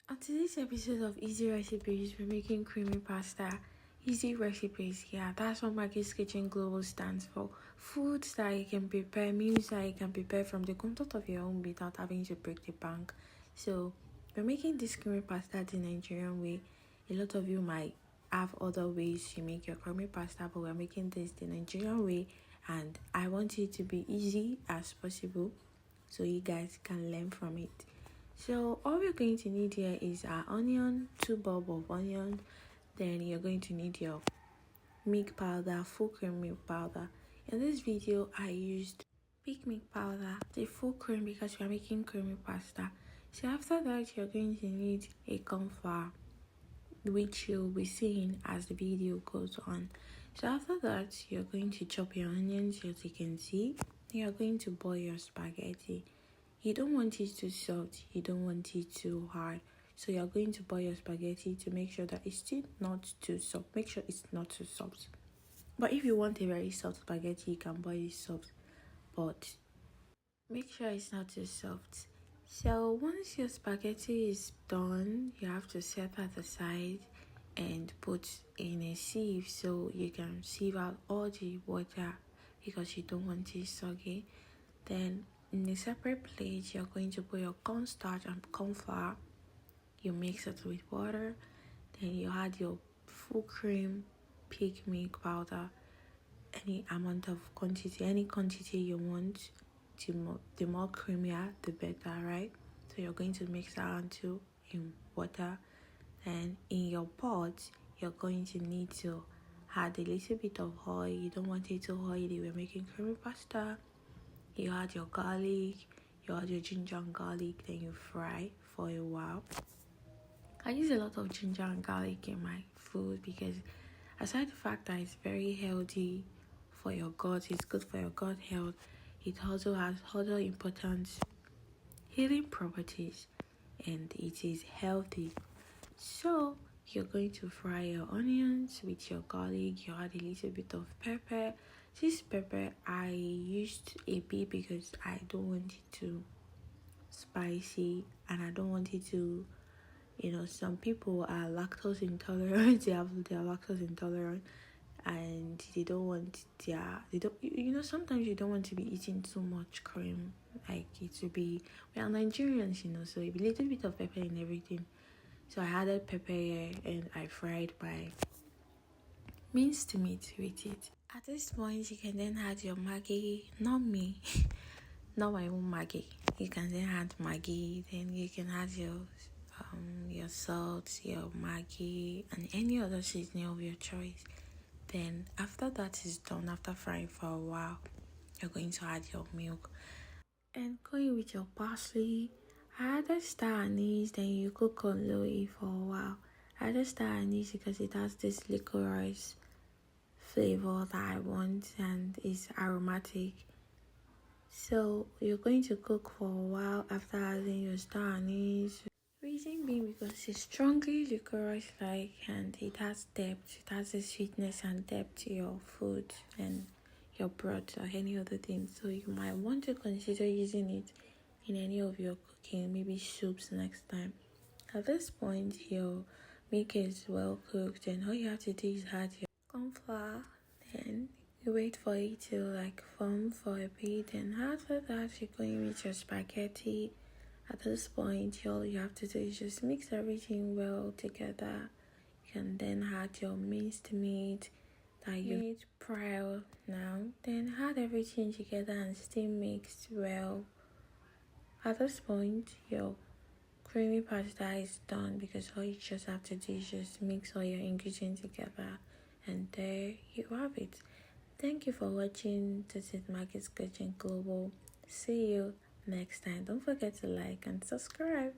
On today's episode of Easy Recipes, we're making creamy pasta. Easy recipes, yeah, that's what Maggie's Kitchen Global stands for. Foods that you can prepare, meals that you can prepare from the comfort of your home without having to break the bank. So, we're making this creamy pasta the Nigerian way. A lot of you might have other ways to make your creamy pasta, but we're making this the Nigerian way, and I want it to be easy as possible so you guys can learn from it. So all we're going to need here is our onion, 2 bulb of onion. Then you're going to need your milk powder, full cream milk powder. In this video, I used peak milk powder, the full cream because we are making creamy pasta. So after that, you're going to need a corn flour, which you'll be seeing as the video goes on. So after that, you're going to chop your onions as you can see. You're going to boil your spaghetti. You don't want it too soft, you don't want it too hard. So you're going to boil your spaghetti to make sure that it's still not too soft. Make sure it's not too soft. But if you want a very soft spaghetti, you can boil it soft. But make sure it's not too soft. So once your spaghetti is done, you have to set that aside and put in a sieve so you can sieve out all the water because you don't want it soggy. Then in a separate plate, you're going to put your cornstarch and corn flour. You mix it with water. Then you add your full cream, peak milk powder, any amount of quantity, any quantity you want. The more creamier, the better, right? So you're going to mix that into in water. And in your pot, you're going to need to add a little bit of oil. You don't want it too oily. We're making creamy pasta. You add your garlic, you add your ginger and garlic, then you fry for a while. I use a lot of ginger and garlic in my food because aside the fact that it's very healthy for your gut, it's good for your gut health, it also has other important healing properties and it is healthy. So you're going to fry your onions with your garlic. You add a little bit of pepper. This pepper I used a bit because I don't want it to spicy and I don't want it to, some people are lactose intolerant. They are lactose intolerant and they don't, sometimes you don't want to be eating too much cream. Like it to be, we are Nigerians, so a little bit of pepper in everything. So I added pepper here and I fried my minced meat with it. At this point, you can then add your Maggi, not me, not my own Maggi. You can then add Maggi, then you can add your salt, your Maggi, and any other seasoning of your choice. Then after that is done, after frying for a while, you're going to add your milk and going with your parsley. I added star anise, then you cook on low heat for a while. I added star anise because it has this licorice flavor that I want and is aromatic. So you're going to cook for a while after adding your star anise. Reason being because it's strongly licorice like and it has depth, it has a sweetness and depth to your food and your broth or any other thing. So you might want to consider using it in any of your cooking, maybe soups next time. At this point, your milk is well cooked and all you have to do is add your corn flour. Then you wait for it to form for a bit and after that you're going with your spaghetti. At this point, all you have to do is just mix everything well together. You can then add your minced meat that you made prior now. Then add everything together and still mix well. At this point, your creamy pasta is done because all you just have to do is just mix all your ingredients together and there you have it. Thank you for watching. This is Maggie's Kitchen Global. See you next time. Don't forget to like and subscribe.